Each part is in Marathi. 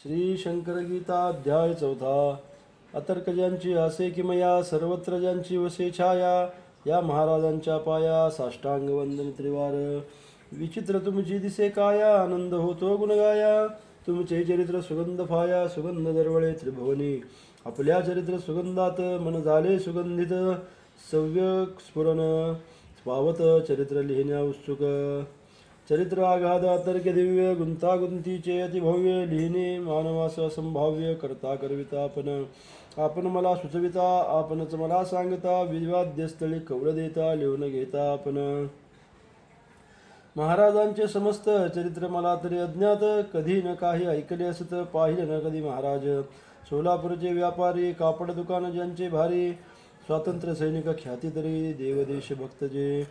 श्री शंकर गीता अध्याय 4. अतर्क ज्यांची असे किमया सर्वत्र ज्यांची वसे छाया, या महाराजांच्या पाया साष्टांग वंदन त्रिवार. विचित्र तुमची दिसे काया, आनंद होतो गुणगाया. तुमचे चरित्र सुगंध फाया, सुगंध दरवळे त्रिभुवनी. आपल्या चरित्र सुगंधात मन झाले सुगंधित, सव्य स्फुरण पावत चरित्र लिहिण्या उत्सुक. चरित्र आघात अतर्क दिव्य, गुंतागुंतीचे अतिभव्य. लिहिणे मानवास असंभाव्य, करता करविता आपण मला सुचविता, आपणच मला सांगता. विवाद्यस्थळी कवळ देता, लिहून घेता आपण. महाराजांचे समस्त चरित्र मला तरी अज्ञात, कधी न काही ऐकले असत, पाहिले न कधी महाराज. सोलापूरचे व्यापारी, कापड दुकान ज्यांचे भारी. स्वातंत्र्य सैनिक ख्याती तरी, देवदेश भक्त जे.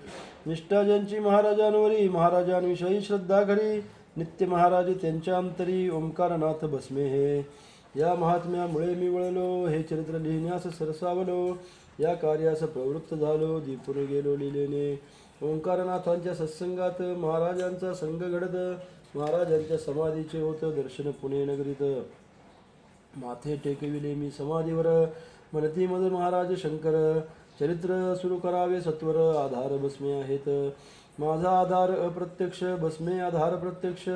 निष्ठा ज्यांची महाराजांवरी, महाराजांविषयी श्रद्धा खरी. नित्य महाराज त्यांच्या अंतरी, ओंकारनाथ भस्मे हे. या महात्म्यामुळे मी वळलो, हे चरित्र लिहिण्यास सरसावलो. या कार्यास प्रवृत्त झालो, दीपून गेलो लिहिलेने. ओंकारनाथांच्या सत्संगात महाराजांचा संग घडत, महाराजांच्या समाधीचे होत दर्शन पुणे नगरीत. माथे टेकविले मी समाधीवर, म्हणती मद महाराज शंकर. चरित्र सुरू करावे सत्वर, आधार भस्मे आहेत. माझा आधार अप्रत्यक्ष, भस्मे आधार प्रत्यक्ष.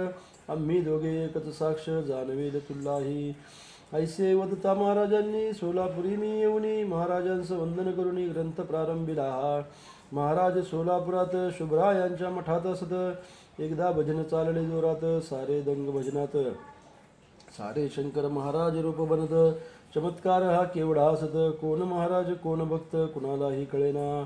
आम्ही दोघे एकच साक्ष, जाणवेल तुलाही. ऐसे वदता महाराजांनी सोलापुरी मी येऊनी, महाराजांस वंदन करुनी ग्रंथ प्रारंभिला हा. महाराज सोलापुरात शुभरायांच्या मठात असत. एकदा भजन चालले जोरात, सारे दंग भजनात. सारे शंकर महाराज रूप बनत, चमत्कार हा केवढा असत. कोण महाराज कोण भक्त कुणालाही कळेना.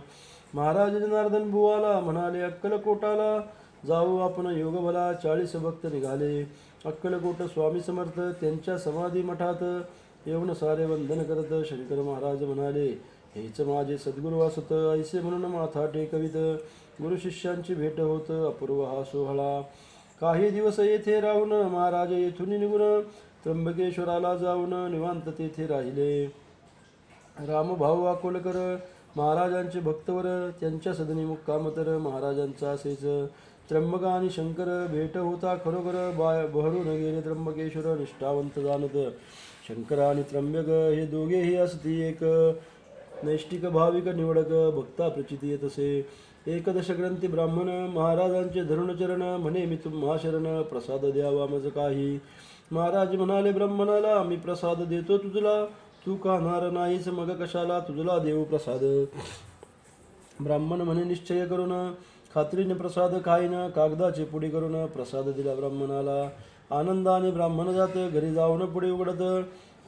महाराज जनार्दन बुवाला म्हणाले अक्कलकोटाला, जाऊ आपण योग भला. 40 भक्त निघाले अक्कलकोट स्वामी समर्थ, त्यांच्या समाधी मठात. येऊन सारे वंदन करत शंकर महाराज म्हणाले, हेच माझे सद्गुरू असत. ऐसे म्हणून माथा टेकवित, गुरु शिष्यांची भेट होत अपूर्व हा सोहळा. काही दिवस येथे राहून महाराज येथून निघून, त्र्यंबकेश्वराला जाऊन निवांत तेथे राहिले. रामभाऊ अकोलकर महाराजांचे भक्तवर, त्यांच्या सदनी मुक्काम तर महाराजांचा असेच. त्र्यंबक आणि शंकर भेट होता खरोखर, बहरून गेले त्र्यंबकेश्वर निष्ठावंत जाणत. शंकर आणि त्र्यंबक हे दोघेही असती एक, नैष्टिक भाविक निवडक भक्ता प्रचिती येत असे. एकदश ग्रंथी ब्राह्मण महाराजांचे धरुण चरण, म्हणे मी तुम्हा शरण, प्रसाद द्यावा मज काही. महाराज म्हणाले ब्राह्मणाला, मी प्रसाद देतो तुझला, तू खाणार नाहीस मग कशाला तुझला देऊ प्रसाद. ब्राह्मण म्हणे निश्चय करून, खात्रीने प्रसाद खाईन. कागदाची पुडी करून प्रसाद दिला ब्राह्मणाला. आनंदाने ब्राह्मण जात, घरी जाऊन पुढे उघडत.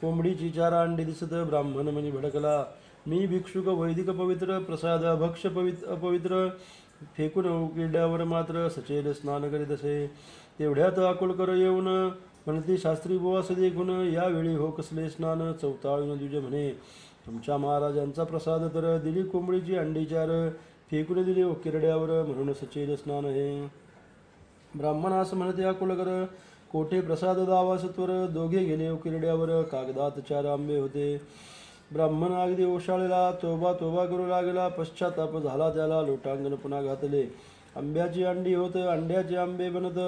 कोंबडीची 4 अंडी दिसत. ब्राह्मण म्हणे भडकला, मी भिक्षुक वैदिक पवित्र, प्रसाद भक्ष अपवित्र. फेकून उकिरड्यावर मात्र सचेल स्नान करीत असे. तेवढ्यात अकोलकर येऊन म्हणती, शास्त्री बुवास देखून यावेळी हो कसले स्नान. चवताळून द्विज म्हणे, तुमच्या महाराजांचा प्रसाद तर. दिली कोंबडीची अंडी 4, फेकून दिली उकिरड्यावर, म्हणून सचेल स्नान हे. ब्राह्मणास म्हणते अकोलकर, कोठे प्रसाद दावा सत्वर. दोघे गेले उकिरड्यावर, कागदात 4 आंबे होते. ब्राह्मण अगदी ओशाळला, तोबा तोबा करू लागला. पश्चाताप झाला त्याला, लोटांगण पुन्हा घातले. आंब्याची अंडी होत, अंड्याचे आंबे बनत.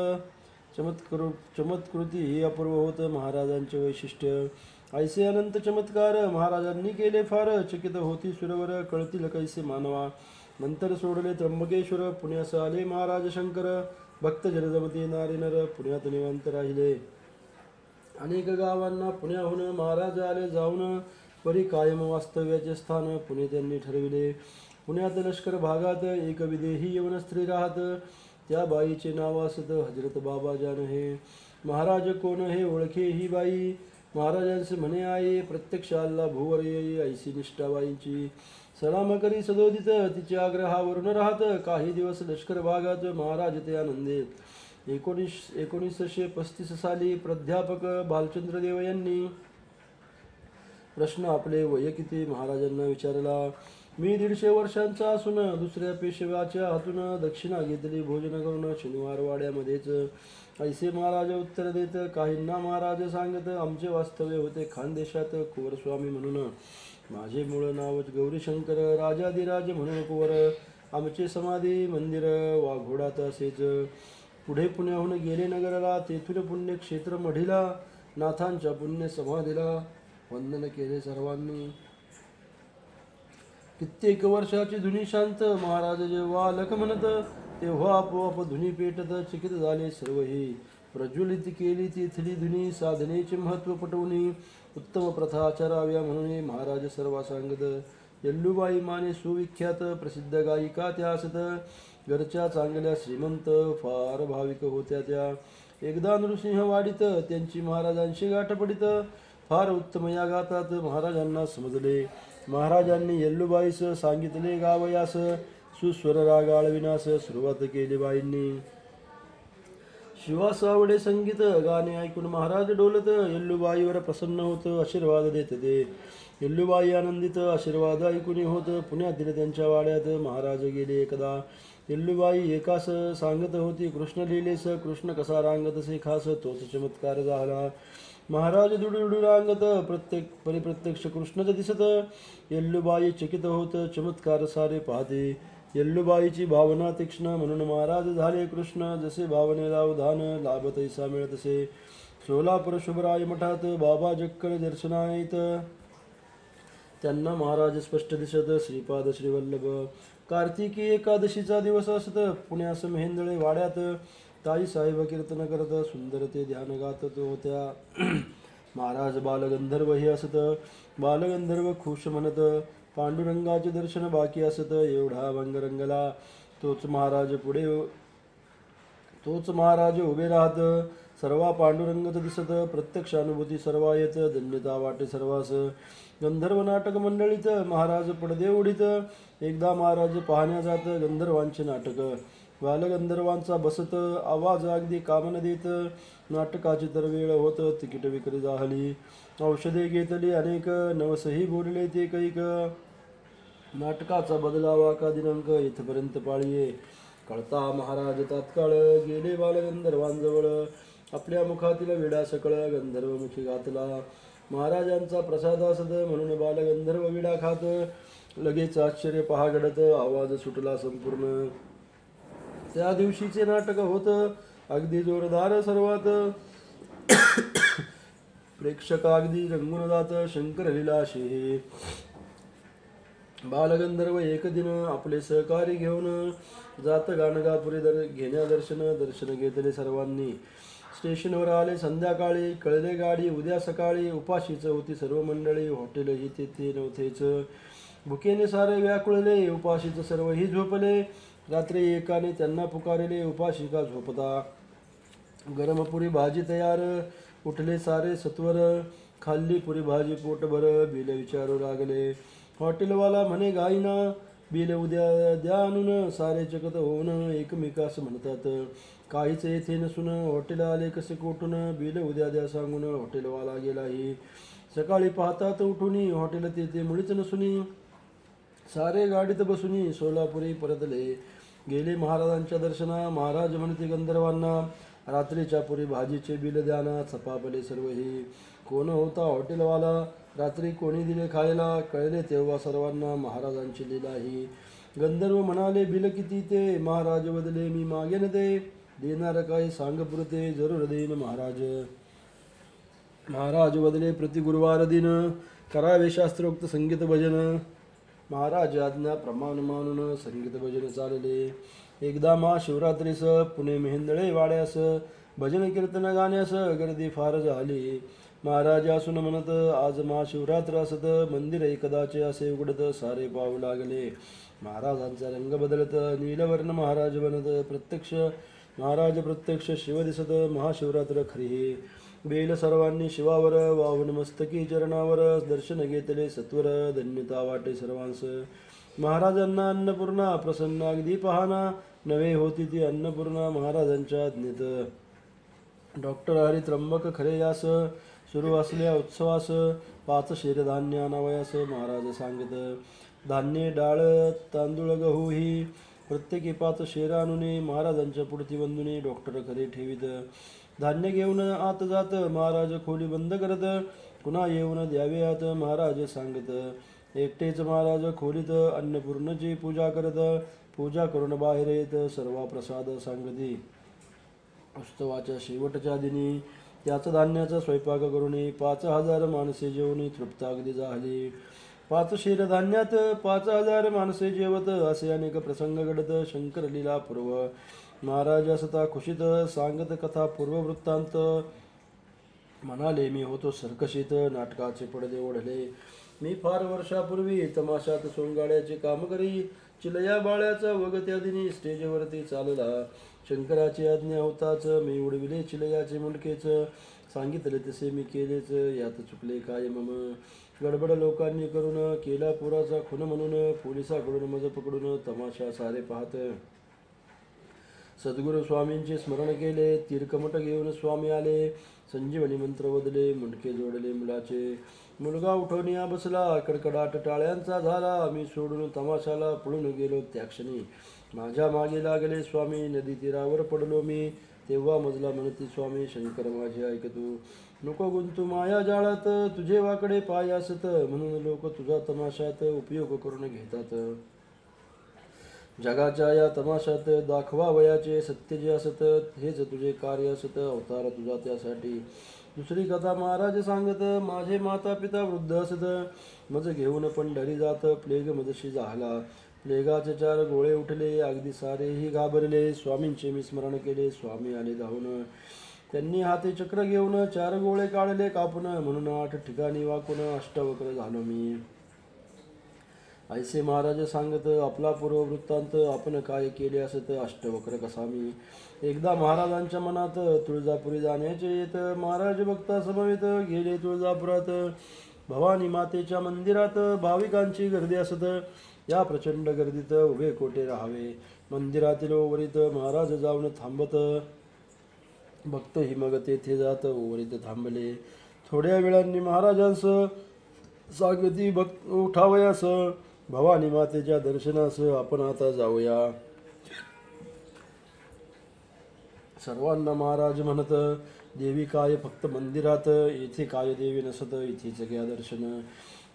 चमत्कृती ही अपूर्व होत महाराजांचे वैशिष्ट्य. ऐसे अनंत चमत्कार महाराजांनी केले फार. चकित होती सुरवर, कळतील कैसे मानवा. नंतर सोडले त्र्यंबकेश्वर, पुण्यास आले महाराज शंकर. भक्त जलजमती नारी नर, पुण्यात निवांत राहिले. अनेक गावांना पुण्याहून महाराज आले जाऊन, परी कायम वास्तव्याचे स्थान पुणे त्यांनी ठरविले. पुण्यात लष्कर भागात एक विदेही यवन स्त्री राहत. त्या बाईचे नाव असत हजरत बाबा जान हे. महाराज कोण हे ओळखे ही बाई. महाराजांचे म्हणे आई, प्रत्यक्ष आल्ला भूवर येई. ऐशी निष्ठा बाईंची. सलाम करी सदोदित, तिच्या आग्रहावरून राहत. काही दिवस लष्कर भागात महाराज ते आनंदे. 1935 साली प्राध्यापक भालचंद्र देव यांनी प्रश्न आपले वय किती महाराजांना विचारला. मी 150 वर्षांचा असून दुसऱ्या पेशव्याच्या हातून दक्षिणा घेतली भोजन करून शनिवार वाड्यामध्येच. ऐसे महाराज उत्तर देत. काहींना महाराज सांगत, आमचे वास्तव्य होते खानदेशात कुंवरस्वामी म्हणून. माझे मूळ नावच गौरीशंकर, राजाधिराज म्हणून कुंवर. आमचे समाधी मंदिर वाघोडात असेच. पुढे पुण्याहून गेले नगराला, तेथून पुण्यक्षेत्र मढीला. नाथांच्या पुण्य समाधीला वंदन केले सर्वांनी. कित्येक वर्षाची धुनी शांत. महाराज जेव्हा लख म्हणत तेव्हा आपोआप धुनी पेटत चकित झाले सर्वही. प्रज्वलित केली तिथली धुनी साधनेचे महत्व पटवून उत्तम प्रथा आचराव्या म्हणून महाराज सर्व सांगत. येल्लूबाई माने सुविख्यात प्रसिद्ध गायिका त्या असत. घरच्या चांगल्या श्रीमंत फार भाविक होत्या त्या. एकदा नृसिंहवाडीत त्यांची महाराजांशी गाठ पडित. फार उत्तम या गातात महाराजांना समजले. महाराजांनी येल्लूबाईस सांगितले गावयास. सुस्वर राग आळविनास सुरुवात केली बाईंनी. शिवास आवडे संगीत गाणे ऐकून महाराज डोलत. येल्लूबाईवर प्रसन्न होत आशीर्वाद देत ते. येल्लूबाई आनंदित आशीर्वाद ऐकून होत. पुण्यातील त्यांच्या वाड्यात महाराज गेले एकदा. येल्लूबाई एकास सांगत होती कृष्ण लिहिलेस. कृष्ण कसा रांगतसे खास तोच चमत्कार झाला. महाराज दुडुडू रांगत परिप्रत्यक्ष कृष्णच दिसत. येल्लूबाई चकित होत चमत्कार सारे पाहते. येल्लूबाईची भावना तीक्ष्ण म्हणून महाराज झाले कृष्ण. जसे भावनेला उधान लाभ तैसा मिळतसे. सोलापूर शुभराय मठात बाबा जक्कल दर्शनायत. त्यांना महाराज स्पष्ट दिसत. श्रीपाद श्रीवल्लभ. कार्तिकी एकादशीचा दिवस असत. पुण्यास मेहेंदळे वाड्यात ताई साहेब कीर्तन करत सुंदर ते ध्यान गात होत्या. महाराज बालगंधर्वही असत. बालगंधर्व खुश म्हणत. पांडुरंगाचे दर्शन बाकी असत. एवढा भंग रंगला. तोच महाराज उभे राहत. सर्वा पांडुरंगच दिसत. प्रत्यक्ष अनुभूती सर्वा येत. धन्यता वाटे सर्वास. गंधर्व नाटक मंडळीत महाराज पडदे उडीत. एकदा महाराज पाहण्या जात गंधर्वांचे नाटक. बालगंधर्वांचा बसत आवाज अगदी कामन देत. नाटकाची तर वेळ होत. तिकीट विक्री झाली. औषधे घेतली अनेक. नवसही बोलले ते कैक. नाटकाचा बदलावा का दिनांक इथपर्यंत पाळीये. कळता महाराज तात्काळ गेले बालगंधर्वांजवळ. आपल्या मुखातील विडा सकळ गंधर्वमुखी घातला. महाराजांचा प्रसाद असत म्हणून बालगंधर्व विडा खात. लगेच आश्चर्य पहा घडत. आवाज सुटला संपूर्ण. त्या दिवशीचे नाटक होत अगदी जोरदार सर्वात. प्रेक्षक अगदी रंगून जात. शंकर लीलाशे. बालगंधर्व एक दिन आपले सहकारी घेऊन जात गाणगापुरी घेण्या दर्शन घेतले सर्वांनी. स्टेशनवर आले संध्याकाळी. कळले गाडी उद्या सकाळी. उपाशीच होती सर्व मंडळी. हॉटेलही तेथे नव्हतेच. भुकेने सारे व्याकुळले. उपाशीच सर्वही झोपले. रात्री एकाने त्यांना पुकारिले. उपाशिका झोपता. गरम पुरी भाजी तयार. उठले सारे सत्वर. खाल्ली पुरी भाजी पोटभर. बिल विचारू लागले. हॉटेलवाला म्हणे गाईना बिल उद्या द्या आणून. सारे चकत होऊन एकमेकास म्हणतात काहीच येथे नसून हॉटेल आले कसे कोठून. बिल उद्या द्या सांगून हॉटेलवाला गेलाही. सकाळी पाहतात उठून हॉटेल तेथे मुळीच नसून. सारे गाडीत बसून सोलापुरी परतले. गेले महाराजांच्या दर्शना. महाराज म्हणते गंधर्वांना रात्रीच्या पुरी भाजीचे बिल द्याना. छपापले सर्वही. कोण होता हॉटेलवाला. रात्री कोणी दिले खायला. कळले तेव्हा सर्वांना महाराजांची लीला ही. गंधर्व म्हणाले बिल किती ते. महाराज बदले मी मागेन ते. देणार काय सांग पुरते. जरूर देईन महाराज. महाराज बदले प्रति गुरुवार दिन. करावे शास्त्रोक्त संगीत भजन. महाराज आज्ञा प्रमाण मानून संगीत भजन चालले. एकदा महाशिवरात्रीस पुणे मेहेंदळे वाड्यास भजन कीर्तन गाण्यास गर्दी फार झाली. महाराज असून म्हणत आज महाशिवरात्र असत. मंदिर कदाचे असे उघडत. सारे पाहू लागले. महाराजांचा रंग बदलत. नीलवर्ण महाराज बनत. महाराज प्रत्यक्ष शिव दिसत. महाशिवरात्र खरी हे. बेल सर्वांनी शिवावर वाहून मस्तकी चरणावर दर्शन घेतले सत्वर. धन्यता वाटे सर्वांस. महाराजांना अन्नपूर्णा प्रसन्न अगदी पाहना. नवे होती ती अन्नपूर्णा महाराजांच्या आज्ञेत. डॉक्टर हरी त्र्यंबक खरे यास. सुरू असल्या उत्सवास 5 शेर धान्य आणावयास महाराज सांगत. धान्य डाळ तांदूळ गहू ही प्रत्येकी 5 शेर आणून महाराजांच्या पुढती बंधुनी डॉक्टर खरे ठेवीत. धान्य घेऊन आत जात. महाराज खोली बंद करत. पुन्हा येऊन द्यावेयात महाराज सांगत. एकटेच महाराज खोलीत अन्नपूर्णेची पूजा करत. पूजा करून बाहेर येत सर्व प्रसाद सांगती. उत्सवाच्या शेवटच्या दिनी त्याच धान्याचा स्वयंपाक करून 5,000 माणसे जेवणी तृप्त अगदी झाली. 5 शेर धान्यात 5,000 माणसे जेवत असे अनेक प्रसंग घडत. शंकर लीला पूर्व महाराज असता खुशीत सांगत कथा पूर्व वृत्तांत. म्हणाले मी होतो सरकशीत नाटकाचे पडदे ओढले. मी फार वर्षापूर्वी तमाशात सोंगाड्याचे काम करी. चिलया बाळ्याचा वग त्या दिनी स्टेजवरती चालला. शंकराची आज्ञा होताच मी उडविले चिलयाचे मुंडकेच. सांगितले तसे मी केलेच यात चुकले काय मम. गडबड लोकांनी करून केला पुराचा खून म्हणून. पोलिसाकडून मज पकडून तमाशा सारे पाहत. सद्गुरू स्वामींचे स्मरण केले. तिरकमट घेऊन स्वामी आले. संजीवनी मंत्र वदले. मुंडके जोडले मुलाचे. मुलगा उठवनिया बसला. कडकडाट टाळ्यांचा झाला. मी सोडून तमाशाला पळून गेलो त्या क्षणी. माझ्या मागे लागले स्वामी. नदी तीरावर पडलो मी. तेव्हा मजला म्हणती स्वामी शंकर माझे ऐक तू. नको गुंतू माया जाळात. तुझे वाकडे पाय असत म्हणून लोक तुझा तमाशात उपयोग करून घेतात. जगाच्या या तमाशात दाखवावयाचे सत्य जे असत हेच तुझे कार्य असत. अवतार तुझा त्यासाठी. दुसरी कथा महाराज सांगत. माझे माता पिता वृद्ध असत. मज घेऊन पंढरी जात. प्लेग मजशी झाला. प्लेगाचे 4 गोळे उठले. अगदी सारेही घाबरले. स्वामींचे मी स्मरण केले. स्वामी आले धावून. त्यांनी हाती चक्र घेऊन 4 गोळे काढले कापून. म्हणून 8 ठिकाणी वाकून अष्टवक्र झालो मी. ऐसे महाराज सांगत आपला पूर्व वृत्तांत. आपण काय केले असत अष्टवक्र कसा मी. एकदा महाराजांच्या मनात तुळजापुरी जाण्याचे येत. महाराज भक्ता समवेत गेले तुळजापुरात. भवानी मातेच्या मंदिरात भाविकांची गर्दी असत. या प्रचंड गर्दीत उभे कोठे राहावे. मंदिरातील ओवरीत महाराज जाऊन थांबत. भक्तही मग तेथे जात ओवरीत थांबले. थोड्या वेळांनी महाराजांस सांगती भक्त उठावयास. भवानी मातेच्या दर्शनास आपण आता जाऊया. सर्वांना महाराज म्हणत देवी काय फक्त मंदिरात. येथे काय देवी नसत. इथेच घ्या दर्शन.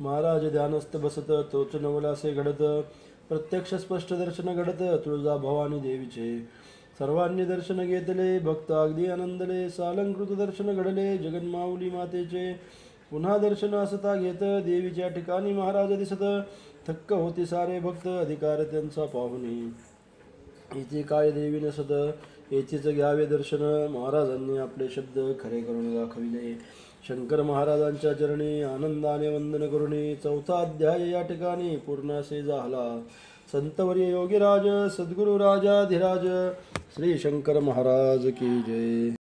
महाराज ध्यानस्थ बसत. तोच नवलासे घडत. प्रत्यक्ष स्पष्ट दर्शन घडत तुळजा भवानी देवीचे. सर्वांनी दर्शन घेतले. भक्त अगदी आनंदले. सालंकृत दर्शन घडले जगन्माऊली मातेचे. पुन्हा दर्शन असता घेत देवीच्या ठिकाणी महाराज दिसत. थक्क होते सारे भक्त अधिकार त्यांचा पाहुणे. इथे काय देवी नसत. येथेच घ्यावे दर्शन. महाराजांनी आपले शब्द खरे करून दाखविले. शंकर महाराजांच्या चरणी आनंदाने वंदन करुणी 4था अध्याय या ठिकाणी पूर्ण असे झाला. संतवर्य योगीराज सद्गुरु राजाधिराज श्री शंकर महाराज की जय.